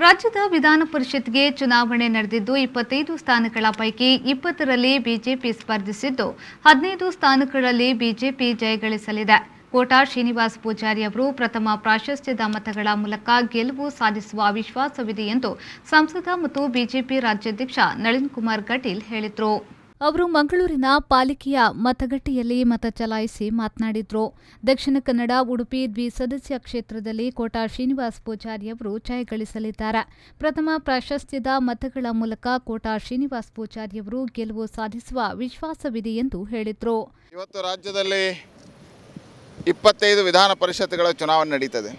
ರಾಜ್ಯದ ವಿಧಾನ ಪರಿಷತ್ಗೆ ಚುನಾವಣೆ ನಡೆದಿದ್ದು 25 ಸ್ಥಾನಗಳ ಪೈಕಿ 20ರಲ್ಲಿ ಬಿಜೆಪಿ ಸ್ಪರ್ಧಿಸಿದ್ದು 15 ಸ್ಥಾನಗಳಲ್ಲಿ ಬಿಜೆಪಿ ಜಯಗಳಿಸಲಿದೆ. ಕೋಟಾ ಶ್ರೀನಿವಾಸ್ ಪೂಜಾರಿ ಅವರು ಪ್ರಥಮ ಪ್ರಾಶಸ್ತ್ಯದ ಮತಗಳ ಮೂಲಕ ಗೆಲುವು ಸಾಧಿಸುವ ವಿಶ್ವಾಸವಿದೆ ಎಂದು ಸಂಸದ ಮತ್ತು ಬಿಜೆಪಿ ರಾಜ್ಯಾಧ್ಯಕ್ಷ ನಳಿನ್ ಕುಮಾರ್ ಕಟೀಲ್ ಹೇಳಿದರು. ಅವರು ಮಂಗಳೂರಿನ ಪಾಲಿಕೆಯ ಮತಗಟ್ಟೆಯಲ್ಲಿ ಮತ ಚಲಾಯಿಸಿ ಮಾತನಾಡಿದರು. ದಕ್ಷಿಣ ಕನ್ನಡ ಉಡುಪಿ ದ್ವಿಸದಸ್ಯ ಕ್ಷೇತ್ರದಲ್ಲಿ ಕೋಟಾ ಶ್ರೀನಿವಾಸ್ ಪೂಜಾರಿ ಅವರು ಜಯಗಳಿಸಲಿದ್ದಾರೆ. ಪ್ರಥಮ ಪ್ರಾಶಸ್ತ್ಯದ ಮತಗಳ ಮೂಲಕ ಕೋಟಾ ಶ್ರೀನಿವಾಸ್ ಪೂಜಾರಿ ಅವರು ಗೆಲುವು ಸಾಧಿಸುವ ವಿಶ್ವಾಸವಿದೆ ಎಂದು ಹೇಳಿದರು. ಇವತ್ತು ರಾಜ್ಯದಲ್ಲಿ 25 ವಿಧಾನ ಪರಿಷತ್ಗಳ ಚುನಾವಣೆ ನಡೀತದೆ.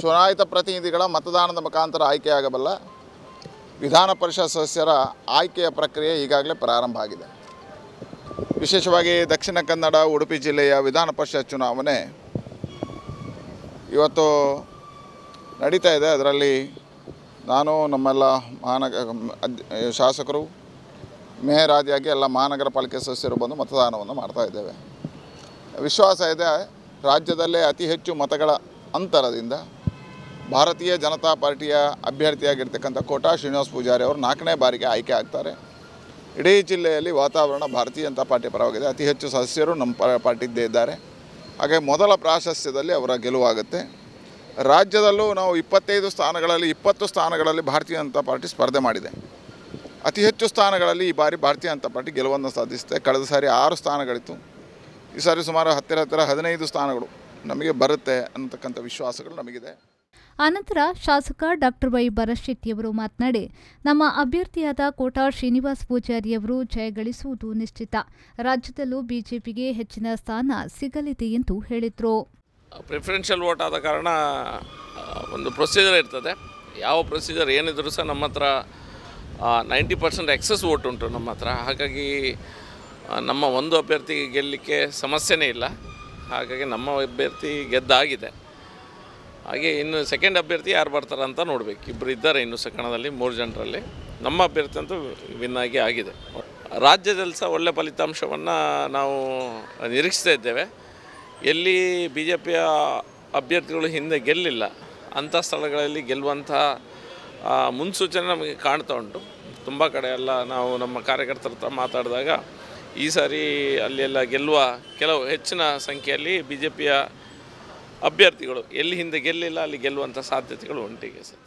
ಚುನಾಯಿತ ಪ್ರತಿನಿಧಿಗಳ ಮತದಾನದ ಮುಖಾಂತರ ಆಯ್ಕೆಯಾಗಬಲ್ಲ ವಿಧಾನ ಪರಿಷತ್ ಸದಸ್ಯರ ಆಯ್ಕೆಯ ಪ್ರಕ್ರಿಯೆ ಈಗಾಗಲೇ ಪ್ರಾರಂಭ ಆಗಿದೆ. ವಿಶೇಷವಾಗಿ ದಕ್ಷಿಣ ಕನ್ನಡ ಉಡುಪಿ ಜಿಲ್ಲೆಯ ವಿಧಾನ ಪರಿಷತ್ ಚುನಾವಣೆ ಇವತ್ತು ನಡೀತಾ ಇದೆ. ಅದರಲ್ಲಿ ನಾನು ನಮ್ಮೆಲ್ಲ ಶಾಸಕರು ಮೇಯರ್ ಆದಿಯಾಗಿ ಎಲ್ಲ ಮಹಾನಗರ ಪಾಲಿಕೆ ಸದಸ್ಯರು ಬಂದು ಮತದಾನವನ್ನು ಮಾಡ್ತಾ ಇದ್ದೇವೆ. ವಿಶ್ವಾಸ ಇದೆ, ರಾಜ್ಯದಲ್ಲೇ ಅತಿ ಹೆಚ್ಚು ಮತಗಳ ಅಂತರದಿಂದ ಭಾರತೀಯ ಜನತಾ ಪಾರ್ಟಿಯ ಅಭ್ಯರ್ಥಿಯಾಗಿರ್ತಕ್ಕಂಥ ಕೋಟಾ ಶ್ರೀನಿವಾಸ್ ಪೂಜಾರಿ ಅವರು 4ನೇ ಬಾರಿಗೆ ಆಯ್ಕೆ ಆಗ್ತಾರೆ. ಇಡೀ ಜಿಲ್ಲೆಯಲ್ಲಿ ವಾತಾವರಣ ಭಾರತೀಯ ಜನತಾ ಪಾರ್ಟಿ ಪರವಾಗಿದೆ. ಅತಿ ಹೆಚ್ಚು ಸದಸ್ಯರು ನಮ್ಮ ಪಾರ್ಟಿದ್ದೇ ಇದ್ದಾರೆ. ಹಾಗೆ ಮೊದಲ ಪ್ರಾಶಸ್ತ್ಯದಲ್ಲಿ ಅವರ ಗೆಲುವಾಗುತ್ತೆ. ರಾಜ್ಯದಲ್ಲೂ ನಾವು 25 ಸ್ಥಾನಗಳಲ್ಲಿ 20 ಸ್ಥಾನಗಳಲ್ಲಿ ಭಾರತೀಯ ಜನತಾ ಪಾರ್ಟಿ ಸ್ಪರ್ಧೆ ಮಾಡಿದೆ. ಅತಿ ಹೆಚ್ಚು ಸ್ಥಾನಗಳಲ್ಲಿ ಈ ಬಾರಿ ಭಾರತೀಯ ಜನತಾ ಪಾರ್ಟಿ ಗೆಲುವನ್ನು ಸಾಧಿಸುತ್ತೆ. ಕಳೆದ ಸಾರಿ 6 ಸ್ಥಾನಗಳಿತ್ತು. ಈ ಸಾರಿ ಸುಮಾರು ಹತ್ತಿರ 15 ಸ್ಥಾನಗಳು ನಮಗೆ ಬರುತ್ತೆ ಅನ್ನತಕ್ಕಂಥ ವಿಶ್ವಾಸಗಳು ನಮಗಿದೆ. ಅನಂತರ ಶಾಸಕ ಡಾಕ್ಟರ್ ವೈ ಭರತ್ಶೆಟ್ಟಿಯವರು ಮಾತನಾಡಿ, ನಮ್ಮ ಅಭ್ಯರ್ಥಿಯಾದ ಕೋಟಾ ಶ್ರೀನಿವಾಸ್ ಪೂಜಾರಿಯವರು ಜಯಗಳಿಸುವುದು ನಿಶ್ಚಿತ. ರಾಜ್ಯದಲ್ಲೂ ಬಿಜೆಪಿಗೆ ಹೆಚ್ಚಿನ ಸ್ಥಾನ ಸಿಗಲಿದೆ ಎಂದು ಹೇಳಿದರು. ಪ್ರಿಫರೆನ್ಷಿಯಲ್ ವೋಟ್ ಆದ ಕಾರಣ ಒಂದು ಪ್ರೊಸೀಜರ್ ಇರ್ತದೆ. ಯಾವ ಪ್ರೊಸೀಜರ್ ಏನಿದ್ರು ಸಹ ನಮ್ಮ ಹತ್ರ 90% ಎಕ್ಸಸ್ ವೋಟ್ ಉಂಟು ನಮ್ಮ ಹತ್ರ. ಹಾಗಾಗಿ ನಮ್ಮ ಒಂದು ಅಭ್ಯರ್ಥಿಗೆ ಗೆಲ್ಲಲಿಕ್ಕೆ ಸಮಸ್ಯೆನೇ ಇಲ್ಲ. ಹಾಗಾಗಿ ನಮ್ಮ ಅಭ್ಯರ್ಥಿ ಗೆದ್ದಾಗಿದೆ. ಹಾಗೆ ಇನ್ನು ಸೆಕೆಂಡ್ ಅಭ್ಯರ್ಥಿ ಯಾರು ಬರ್ತಾರೆ ಅಂತ ನೋಡಬೇಕು. ಇಬ್ಬರು ಇದ್ದಾರೆ ಇನ್ನು ಕಣದಲ್ಲಿ, 3 ಜನರಲ್ಲಿ. ನಮ್ಮ ಅಭ್ಯರ್ಥಿ ಅಂತೂ ವಿನ್ ಆಗಿದೆ. ರಾಜ್ಯದಲ್ಲಿ ಸಹ ಒಳ್ಳೆಯ ಫಲಿತಾಂಶವನ್ನು ನಾವು ನಿರೀಕ್ಷಿಸ್ತಾ ಇದ್ದೇವೆ. ಎಲ್ಲಿ ಬಿ ಜೆ ಪಿಯ ಅಭ್ಯರ್ಥಿಗಳು ಹಿಂದೆ ಗೆಲ್ಲಿಲ್ಲ ಅಂಥ ಸ್ಥಳಗಳಲ್ಲಿ ಗೆಲ್ಲುವಂಥ ಮುನ್ಸೂಚನೆ ನಮಗೆ ಕಾಣ್ತಾ ಉಂಟು. ತುಂಬ ಕಡೆ ಎಲ್ಲ ನಾವು ನಮ್ಮ ಕಾರ್ಯಕರ್ತರ ಹತ್ರ ಮಾತಾಡಿದಾಗ ಈ ಸಾರಿ ಅಲ್ಲೆಲ್ಲ ಗೆಲ್ಲುವ ಕೆಲವು ಹೆಚ್ಚಿನ ಸಂಖ್ಯೆಯಲ್ಲಿ ಬಿ ಜೆ ಪಿಯ ಅಭ್ಯರ್ಥಿಗಳು ಎಲ್ಲಿ ಹಿಂದೆ ಗೆಲ್ಲಿಲ್ಲ ಅಲ್ಲಿ ಗೆಲ್ಲುವಂಥ ಸಾಧ್ಯತೆಗಳು ಉಂಟಿಗೆ sir.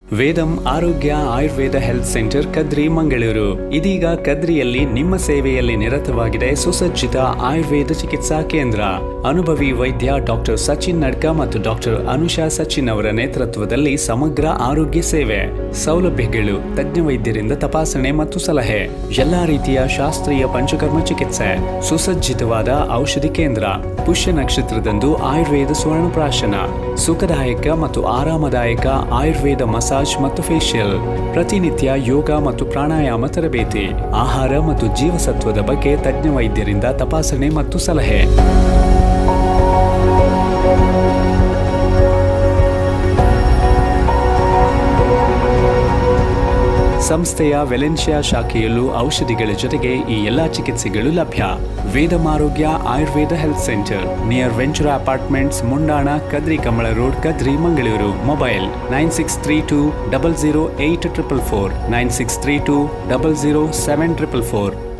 ವೇದಂ Arogya Ayurveda health centre Kadri Mangaluru ಇದೀಗ ಕದ್ರಿಯಲ್ಲಿ ನಿಮ್ಮ ಸೇವೆಯಲ್ಲಿ ನಿರತವಾಗಿದೆ ಸುಸಜ್ಜಿತ ಆಯುರ್ವೇದ ಚಿಕಿತ್ಸಾ ಕೇಂದ್ರ. ಅನುಭವಿ ವೈದ್ಯ ಡಾಕ್ಟರ್ ಸಚಿನ್ ನಡ್ಕ ಮತ್ತು ಡಾಕ್ಟರ್ ಅನುಷಾ ಸಚಿನ್ ಅವರ ನೇತೃತ್ವದಲ್ಲಿ ಸಮಗ್ರ ಆರೋಗ್ಯ ಸೇವೆ ಸೌಲಭ್ಯಗಳು, ತಜ್ಞ ವೈದ್ಯರಿಂದ ತಪಾಸಣೆ ಮತ್ತು ಸಲಹೆ, ಎಲ್ಲಾ ರೀತಿಯ ಶಾಸ್ತ್ರೀಯ ಪಂಚಕರ್ಮ ಚಿಕಿತ್ಸೆ, ಸುಸಜ್ಜಿತವಾದ ಔಷಧಿ ಕೇಂದ್ರ, ಪುಷ್ಯ ನಕ್ಷತ್ರದಂದು ಆಯುರ್ವೇದ ಸ್ವರ್ಣಪ್ರಾಶನ, ಸುಖದಾಯಕ ಮತ್ತು ಆರಾಮದಾಯಕ ಆಯುರ್ವೇದ ಮಸಾಜ್ ಮತ್ತು ಫೇಶಿಯಲ್, ಪ್ರತಿನಿತ್ಯ ಯೋಗ ಮತ್ತು ಪ್ರಾಣಾಯಾಮ ತರಬೇತಿ, ಆಹಾರ ಮತ್ತು ಜೀವಸತ್ವದ ಬಗ್ಗೆ ತಜ್ಞ ವೈದ್ಯರಿಂದ ತಪಾಸಣೆ ಮತ್ತು ಸಲಹೆ. ಸಂಸ್ಥೆಯ ವೆಲೆನ್ಷಿಯಾ ಶಾಖೆಯಲ್ಲೂ ಔಷಧಿಗಳ ಜೊತೆಗೆ ಈ ಎಲ್ಲಾ ಚಿಕಿತ್ಸೆಗಳು ಲಭ್ಯ. Vedam Arogya Ayurveda health center near Ventura apartments, Mundana, Kadri Kamala road, Kadri Mangaluru. Mobile 9632 00844 9632 00744.